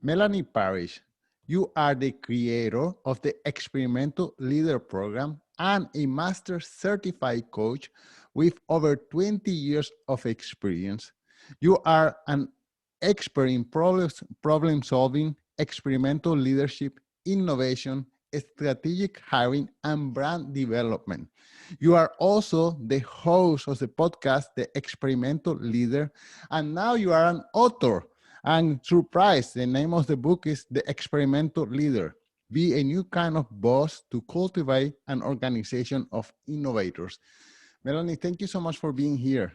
Melanie Parish, you are the creator of the Experimental Leader Program and a Master Certified Coach with over 20 years of experience. You are an expert in problem solving, experimental leadership, innovation, strategic hiring, and brand development. You are also the host of the podcast, The Experimental Leader, and now you are an author. And surprise, the name of the book is The Experimental Leader. Be a new kind of boss to cultivate an organization of innovators. Melanie, thank you so much for being here.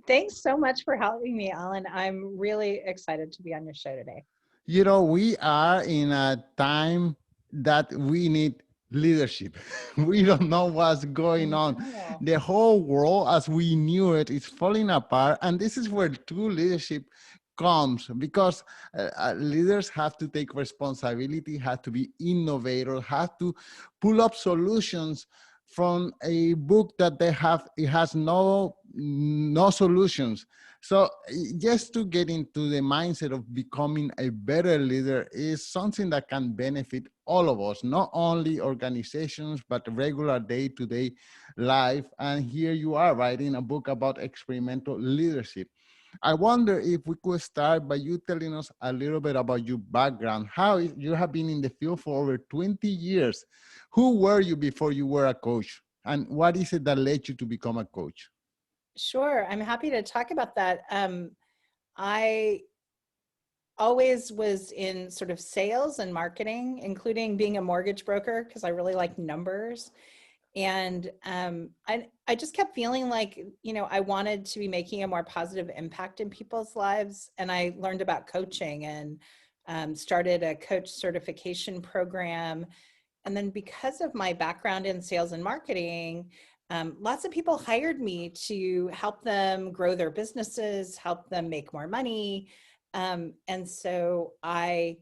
Thanks so much for having me, Alan. I'm really excited to be on your show today. You know, we are in a time that we need leadership. We don't know what's going on. The whole world, as we knew it, is falling apart. And this is where true leadership comes, because leaders have to take responsibility, have to be innovators, have to pull up solutions from a book that it has no solutions. So just to get into the mindset of becoming a better leader is something that can benefit all of us, not only organizations, but regular day-to-day life. And here you are writing a book about experimental leadership. I wonder if we could start by you telling us a little bit about your background. You have been in the field for over 20 years. Who were you before you were a coach? And what is it that led you to become a coach? Sure, I'm happy to talk about that. I always was in sort of sales and marketing, including being a mortgage broker, because I really like numbers. And I just kept feeling like, I wanted to be making a more positive impact in people's lives. And I learned about coaching and started a coach certification program. And then because of my background in sales and marketing, lots of people hired me to help them grow their businesses, help them make more money. And so I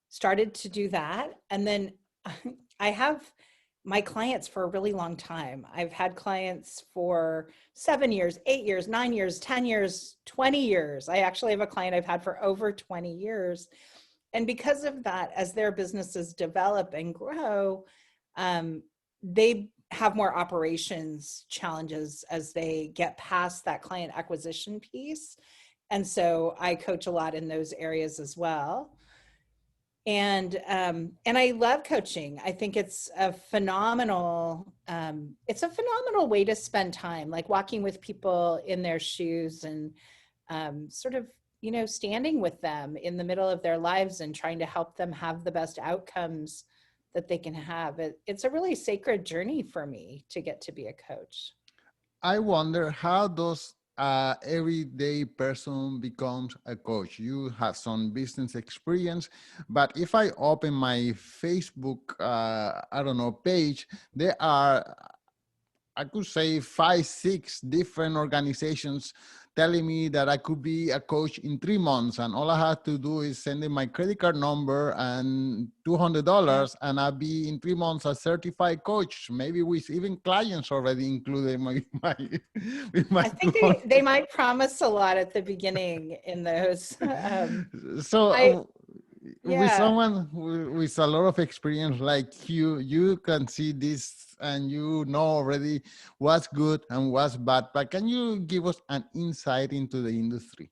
started to do that. And then I have my clients for a really long time. I've had clients for 7 years, 8 years, 9 years, 10 years, 20 years. I actually have a client I've had for over 20 years. And because of that, as their businesses develop and grow, they have more operations challenges as they get past that client acquisition piece. And so I coach a lot in those areas as well. And I love coaching. I think it's a phenomenal way to spend time, like walking with people in their shoes and sort of, standing with them in the middle of their lives and trying to help them have the best outcomes that they can have. It's a really sacred journey for me to get to be a coach. I wonder, how does everyday person becomes a coach? You have some business experience, but if I open my Facebook, page, there are, I could say 5, 6 different organizations telling me that I could be a coach in 3 months. And all I have to do is send in my credit card number and $200, and I'll be in 3 months a certified coach, maybe with even clients already included with my I think they might promise a lot at the beginning in those. With someone with a lot of experience like you can see this and you know already what's good and what's bad, but can you give us an insight into the industry?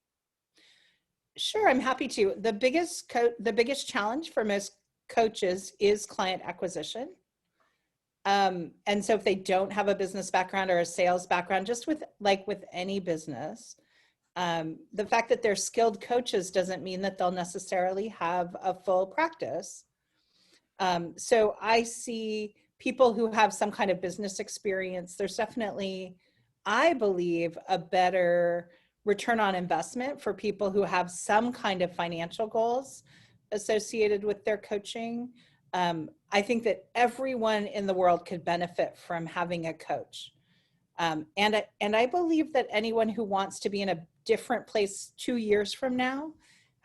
Sure, I'm happy to. The biggest challenge for most coaches is client acquisition. And so if they don't have a business background or a sales background, just with any business, the fact that they're skilled coaches doesn't mean that they'll necessarily have a full practice. So I see people who have some kind of business experience. There's definitely, I believe, a better return on investment for people who have some kind of financial goals associated with their coaching. I think that everyone in the world could benefit from having a coach. And I believe that anyone who wants to be in a different place 2 years from now,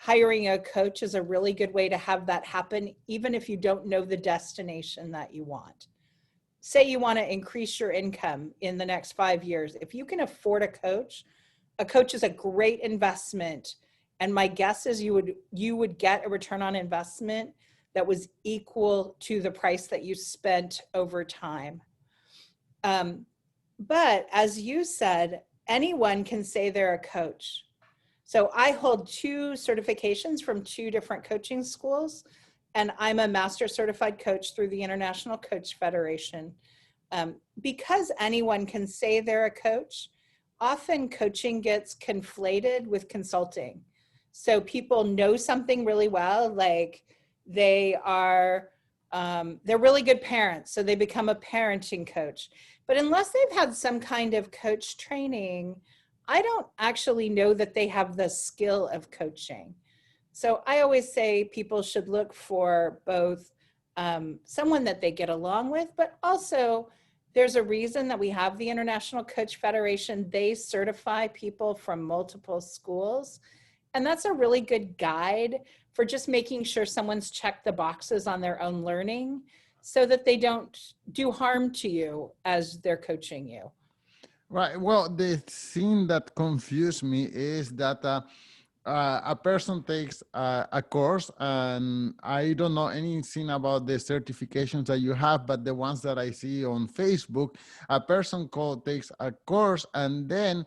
hiring a coach is a really good way to have that happen, even if you don't know the destination that you want. Say you want to increase your income in the next 5 years. If you can afford a coach is a great investment And my guess is you would get a return on investment that was equal to the price that you spent over time. But as you said, anyone can say they're a coach. So I hold 2 certifications from 2 different coaching schools, and I'm a master certified coach through the International Coach Federation. Because anyone can say they're a coach, often coaching gets conflated with consulting. So people know something really well, like they're really good parents, so they become a parenting coach. But unless they've had some kind of coach training, I don't actually know that they have the skill of coaching. So I always say people should look for both someone that they get along with, but also there's a reason that we have the International Coach Federation. They certify people from multiple schools. And that's a really good guide for just making sure someone's checked the boxes on their own learning so that they don't do harm to you as they're coaching you. Right. Well, the thing that confused me is that a person takes a course, and I don't know anything about the certifications that you have, but the ones that I see on Facebook, a person takes a course, and then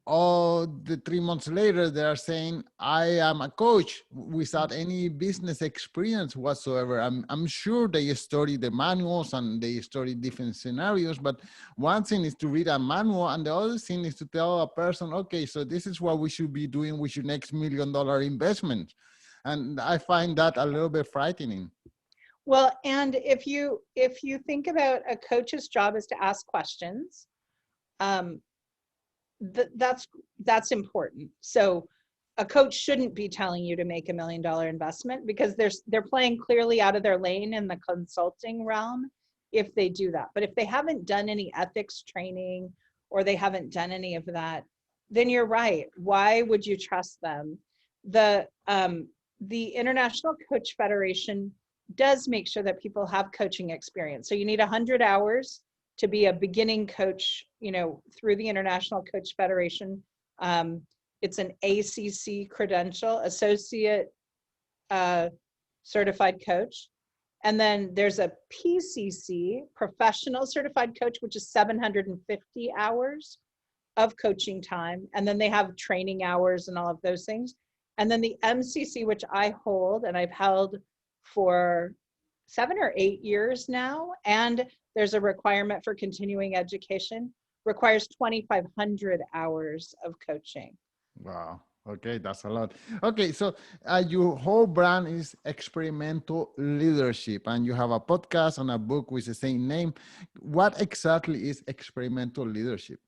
all the 3 months later they are saying I am a coach without any business experience whatsoever. I'm sure they study the manuals and they study different scenarios, but one thing is to read a manual and the other thing is to tell a person, okay, so this is what we should be doing with your next $1 million investment. And I find that a little bit frightening. Well, and if you think about a coach's job is to ask questions, um, that's important. So a coach shouldn't be telling you to make $1 million investment because they're playing clearly out of their lane in the consulting realm if they do that. But if they haven't done any ethics training or they haven't done any of that, then you're right. Why would you trust them? The International Coach Federation does make sure that people have coaching experience. So you need 100 hours to be a beginning coach, through the International Coach Federation. It's an ACC credential, Associate Certified Coach. And then there's a PCC, Professional Certified Coach, which is 750 hours of coaching time. And then they have training hours and all of those things. And then the MCC, which I hold and I've held for 7 or 8 years now, and there's a requirement for continuing education, requires 2,500 hours of coaching. Wow. Okay, that's a lot. Okay, so your whole brand is experimental leadership, and you have a podcast and a book with the same name. What exactly is experimental leadership?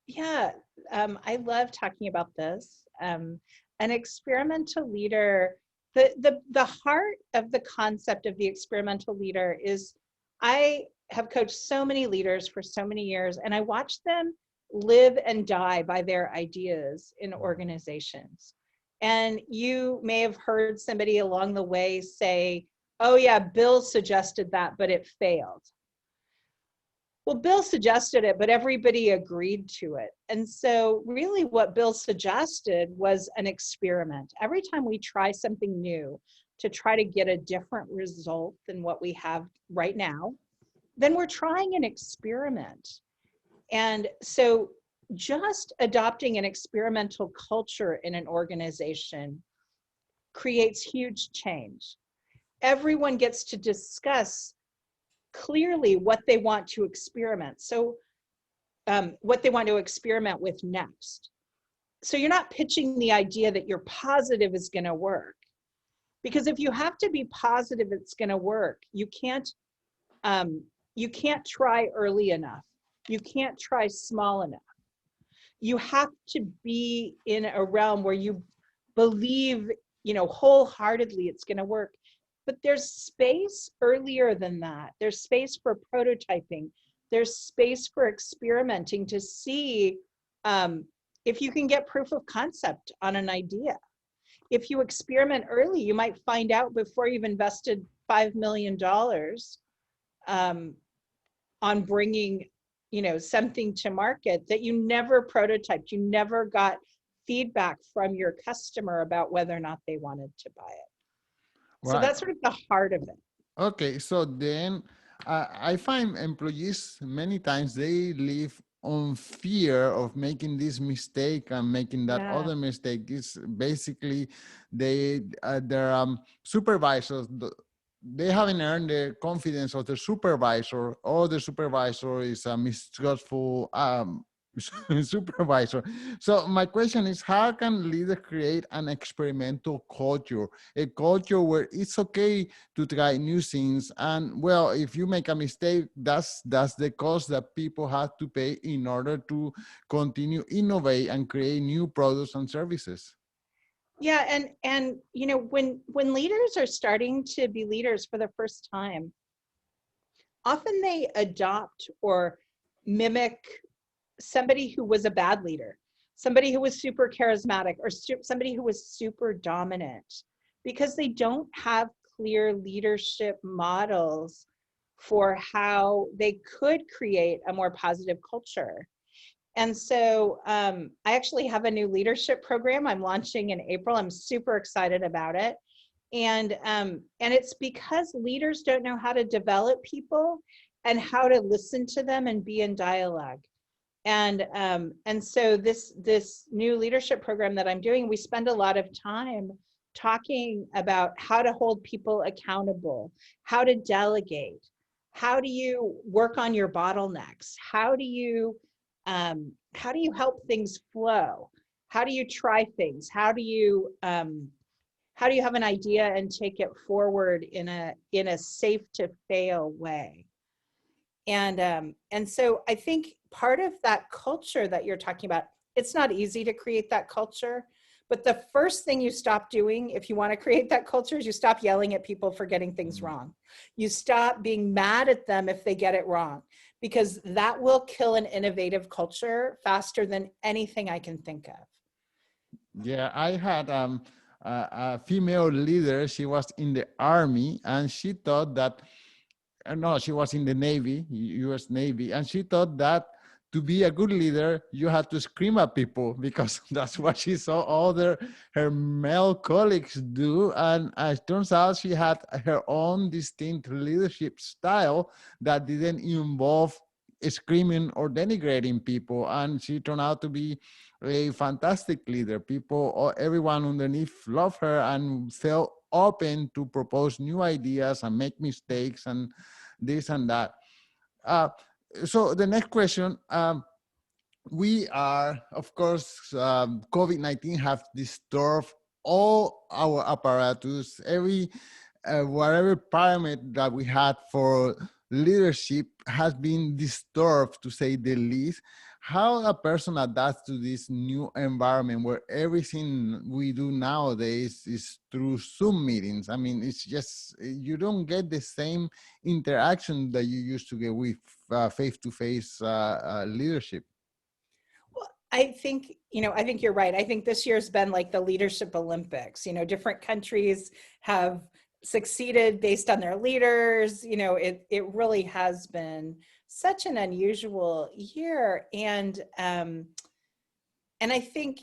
Yeah, I love talking about this. An experimental leader, the heart of the concept of the experimental leader is, I have coached so many leaders for so many years, and I watch them live and die by their ideas in organizations. And you may have heard somebody along the way say, oh yeah, Bill suggested that, but it failed. Well, Bill suggested it, but everybody agreed to it. And so really what Bill suggested was an experiment. Every time we try something new to try to get a different result than what we have right now, then we're trying an experiment. And so just adopting an experimental culture in an organization creates huge change. Everyone gets to discuss clearly what they want to experiment. So what they want to experiment with next. So you're not pitching the idea that you're positive is going to work. Because if you have to be positive it's going to work, you can't try early enough. You can't try small enough. You have to be in a realm where you believe, wholeheartedly it's going to work. But there's space earlier than that. There's space for prototyping. There's space for experimenting to see if you can get proof of concept on an idea. If you experiment early, you might find out before you've invested $5 million on bringing something to market that you never prototyped, you never got feedback from your customer about whether or not they wanted to buy it. So Right. that's sort of the heart of it. Okay, so then I find employees many times they live on fear of making this mistake and making that Yeah. other mistake. Is basically their supervisors. They haven't earned the confidence of the supervisor, or the supervisor is a mistrustful supervisor. So my question is, how can leaders create an experimental culture, a culture where it's okay to try new things? And well, if you make a mistake, that's the cost that people have to pay in order to continue innovate and create new products and services. Yeah, and you know, when leaders are starting to be leaders for the first time, often they adopt or mimic somebody who was a bad leader, somebody who was super charismatic, or somebody who was super dominant, because they don't have clear leadership models for how they could create a more positive culture. And so I actually have a new leadership program I'm launching in April. I'm super excited about it. And it's because leaders don't know how to develop people and how to listen to them and be in dialogue. And so this new leadership program that I'm doing, we spend a lot of time talking about how to hold people accountable, how to delegate, how do you work on your bottlenecks, how do you help things flow, how do you try things, how do you have an idea and take it forward in a safe to fail way. And so I think part of that culture that you're talking about, it's not easy to create that culture, but the first thing you stop doing if you want to create that culture is you stop yelling at people for getting things wrong. You stop being mad at them if they get it wrong, because that will kill an innovative culture faster than anything I can think of. Yeah, I had a female leader. She was in the army, and she thought that no, she was in the Navy, U.S. Navy, and she thought that to be a good leader, you had to scream at people because that's what she saw her male colleagues do. And it turns out she had her own distinct leadership style that didn't involve screaming or denigrating people. And she turned out to be a fantastic leader. People, or everyone underneath, loved her and felt open to propose new ideas and make mistakes and this and that. Uh, so the next question, we are, of course, COVID-19 have disturbed all our apparatus, whatever parameter that we had for leadership has been disturbed, to say the least. How a person adapts to this new environment where everything we do nowadays is through Zoom meetings. I mean, it's just, you don't get the same interaction that you used to get with face-to-face leadership. Well, I think you're right. I think this year's been like the leadership Olympics. You know, different countries have succeeded based on their leaders. You know, it really has been such an unusual year. And I think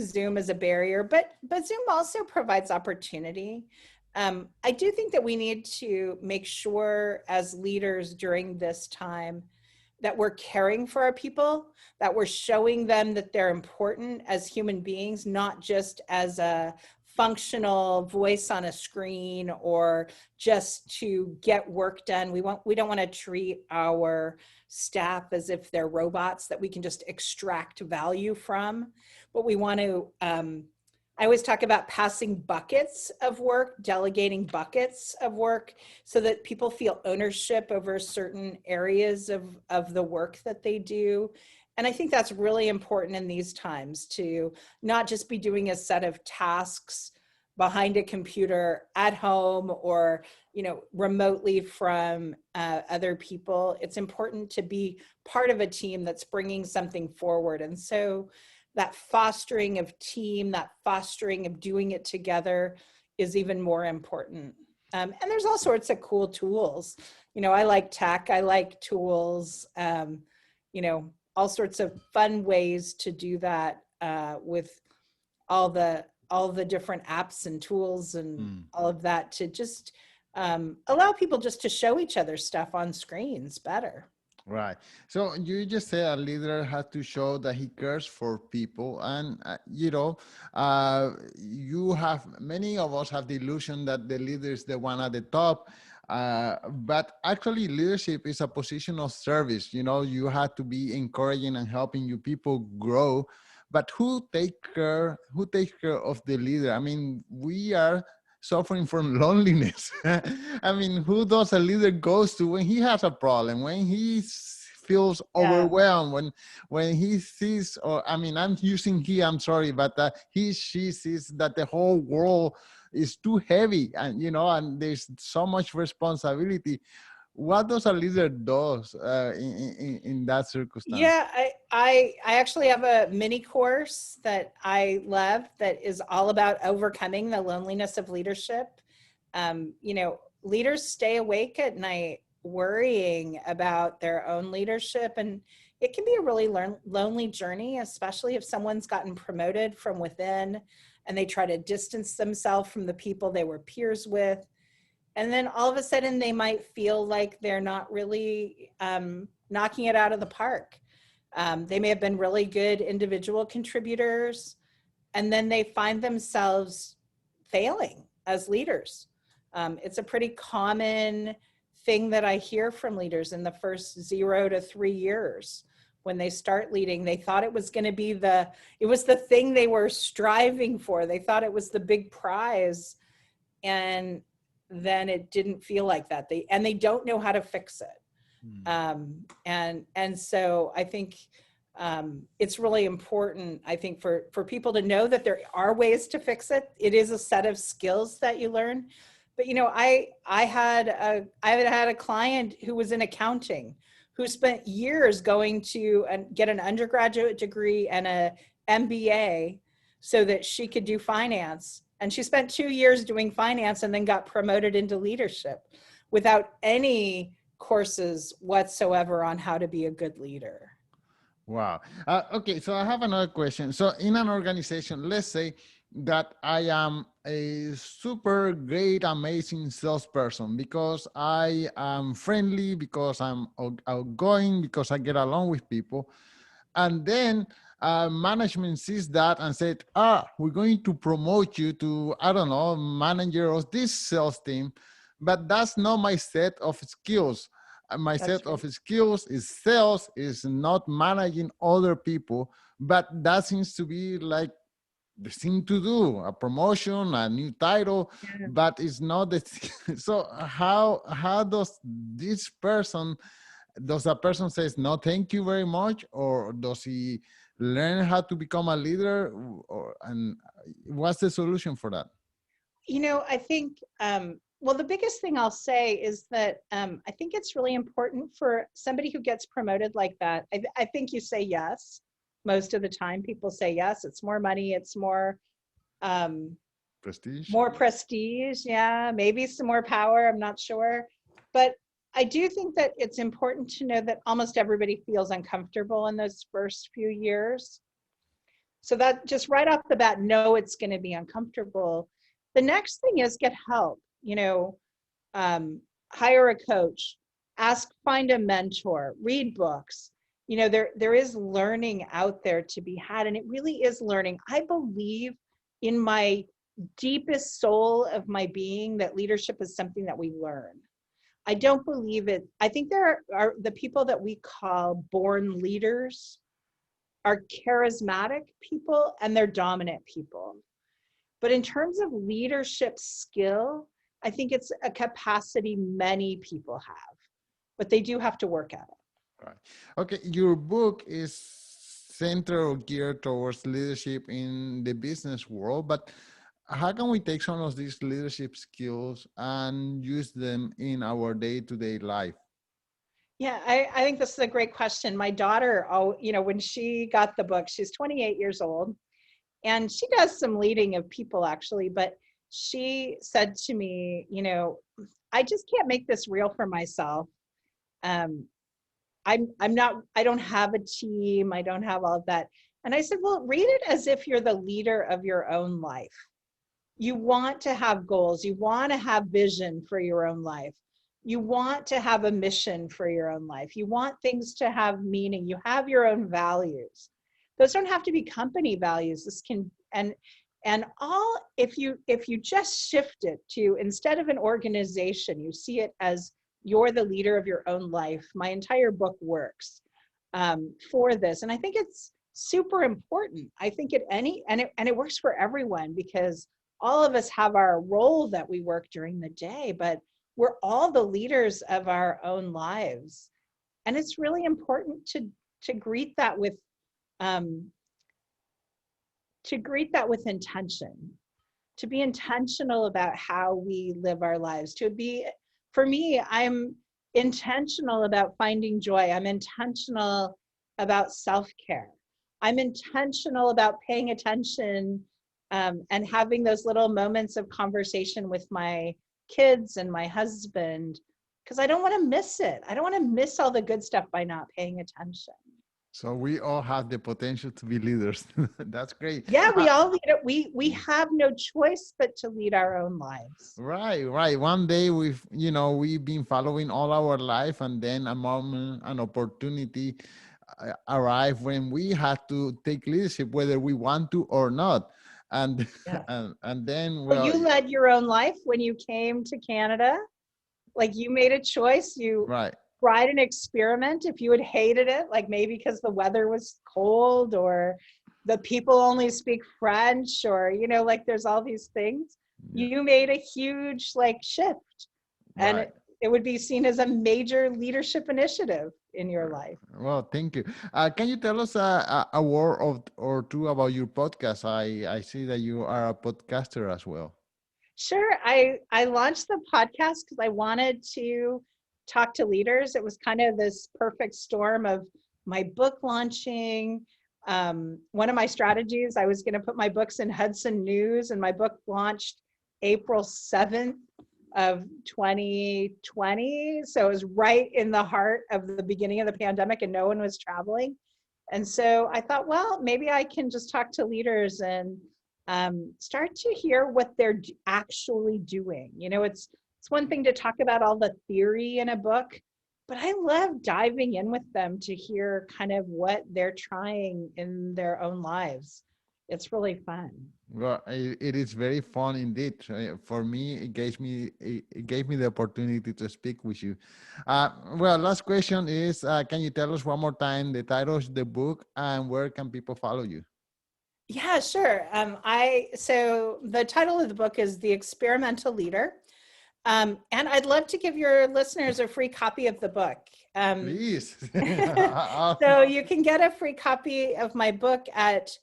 Zoom is a barrier, but Zoom also provides opportunity. I do think that we need to make sure as leaders during this time that we're caring for our people, that we're showing them that they're important as human beings, not just as a functional voice on a screen or just to get work done. We don't want to treat our staff as if they're robots that we can just extract value from, but we want to I always talk about passing buckets of work, delegating buckets of work so that people feel ownership over certain areas of the work that they do. And I think that's really important in these times, to not just be doing a set of tasks behind a computer at home or, you know, remotely from other people. It's important to be part of a team that's bringing something forward. And so that fostering of team, that fostering of doing it together is even more important. And there's all sorts of cool tools. You know, I like tech, I like tools, you know, all sorts of fun ways to do that with all the different apps and tools and Mm. all of that to just allow people just to show each other stuff on screens better. Right. So you just say a leader has to show that he cares for people, and you have many of us have the illusion that the leader is the one at the top, but actually, leadership is a position of service. You have to be encouraging and helping you people grow. But who takes care of the leader? I mean, we are suffering from loneliness. I mean, who does a leader goes to when he has a problem, when he feels Yeah. overwhelmed, when he sees, or I mean, I'm using he, I'm sorry, but she sees that the whole world is too heavy, and and there's so much responsibility. What does a leader does in that circumstance? Yeah, I actually have a mini course that I love that is all about overcoming the loneliness of leadership. Leaders stay awake at night worrying about their own leadership, and it can be a really lonely journey, especially if someone's gotten promoted from within and they try to distance themselves from the people they were peers with. And then all of a sudden they might feel like they're not really knocking it out of the park. They may have been really good individual contributors, and then they find themselves failing as leaders. It's a pretty common thing that I hear from leaders in the first 0 to 3 years. When they start leading, they thought it was going to be it was the thing they were striving for. They thought it was the big prize. And then it didn't feel like that. They don't know how to fix it. And so I think it's really important, I think, for people to know that there are ways to fix it. It is a set of skills that you learn. But I had a client who was in accounting, who spent years going to get an undergraduate degree and a MBA so that she could do finance. And she spent 2 years doing finance and then got promoted into leadership without any courses whatsoever on how to be a good leader. Wow. Okay, so I have another question. So, in an organization, let's say that I am a super great, amazing salesperson because I am friendly, because I'm outgoing, because I get along with people. And then management sees that and said, we're going to promote you to, I don't know, manager of this sales team. But that's not my set of skills. My That's set of right. skills is sales, is not managing other people. But that seems to be like the thing to do, a promotion, a new title, Yeah. but it's not the so how does a person says no thank you very much, or does he learn how to become a leader, and what's the solution for that? I think, well, the biggest thing I'll say is that I think it's really important for somebody who gets promoted like that. I think you say yes. Most of the time, people say yes. It's more money. It's um, Prestige. more prestige. Yeah, maybe some more power. I'm not sure. But I do think that it's important to know that almost everybody feels uncomfortable in those first few years. So that just right off the bat, know it's going to be uncomfortable. The next thing is get help. Um, hire a coach, find a mentor, read books. There is learning out there to be had, and it really is learning. I believe in my deepest soul of my being that leadership is something that we learn. I don't believe it. I think there are the people that we call born leaders are charismatic people and they're dominant people. But in terms of leadership skill, I think it's a capacity many people have, but they do have to work at it. Right. Okay, your book is centered or geared towards leadership in the business world, but how can we take some of these leadership skills and use them in our day-to-day life? Yeah, I think this is a great question. My daughter, when she got the book, she's 28 years old, and she does some leading of people actually, but she said to me, I just can't make this real for myself. Um, I'm not, I don't have a team. I don't have all of that. And I said, well, read it as if you're the leader of your own life. You want to have goals. You want to have vision for your own life. You want to have a mission for your own life. You want things to have meaning. You have your own values. Those don't have to be company values. This can, and all, if you just shift it to, instead of an organization, you see it as you're the leader of your own life. My entire book works for this. And I think it's super important. I think it works for everyone, because all of us have our role that we work during the day, but we're all the leaders of our own lives. And it's really important to greet that with um, intention, to be intentional about how we live our lives. For me, I'm intentional about finding joy. I'm intentional about self-care. I'm intentional about paying attention and having those little moments of conversation with my kids and my husband, because I don't want to miss it. I don't want to miss all the good stuff by not paying attention. So we all have the potential to be leaders. That's great. Yeah, we all lead it. We have no choice but to lead our own lives. Right, right. One day we've been following all our life, and then a moment, an opportunity arrived when we had to take leadership, whether we want to or not. And Yeah. and then, Well, well, you led your own life when you came to Canada. Like, you made a choice. You right. tried an experiment. If you had hated it, like maybe because the weather was cold or the people only speak French, or, like there's all these things, Yeah, you made a huge like shift. And right. it would be seen as a major leadership initiative in your life. Well, thank you. Can you tell us a word or two about your podcast? I see that you are a podcaster as well. Sure. I launched the podcast because I wanted to talk to leaders. It was kind of this perfect storm of my book launching. One of my strategies, I was going to put my books in Hudson News, and my book launched April 7th of 2020. So it was right in the heart of the beginning of the pandemic, and no one was traveling. And so I thought, well, maybe I can just talk to leaders and start to hear what they're actually doing. It's one thing to talk about all the theory in a book, but I love diving in with them to hear kind of what they're trying in their own lives. It's really fun. Well, it is very fun indeed. For me, it gave me the opportunity to speak with you. Well, last question is, can you tell us one more time the title of the book and where can people follow you? Yeah, sure. So the title of the book is The Experimental Leader. And I'd love to give your listeners a free copy of the book. Please. So you can get a free copy of my book at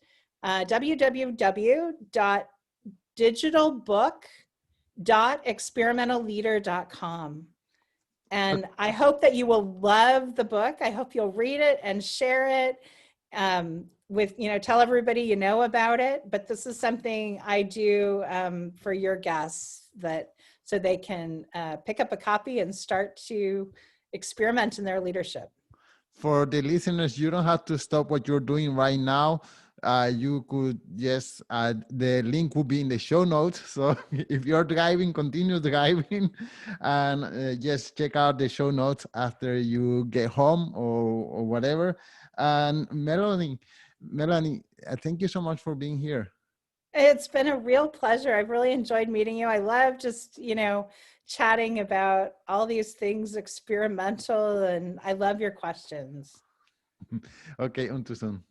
www.digitalbook.experimentalleader.com. And I hope that you will love the book. I hope you'll read it and share it tell everybody you know about it. But this is something I do for your guests, so they can pick up a copy and start to experiment in their leadership. For the listeners, you don't have to stop what you're doing right now. You could just, the link will be in the show notes. So if you're driving, continue driving and just check out the show notes after you get home or whatever. And Melanie, thank you so much for being here. It's been a real pleasure. I've really enjoyed meeting you. I love just, chatting about all these things experimental, and I love your questions. Okay, until soon.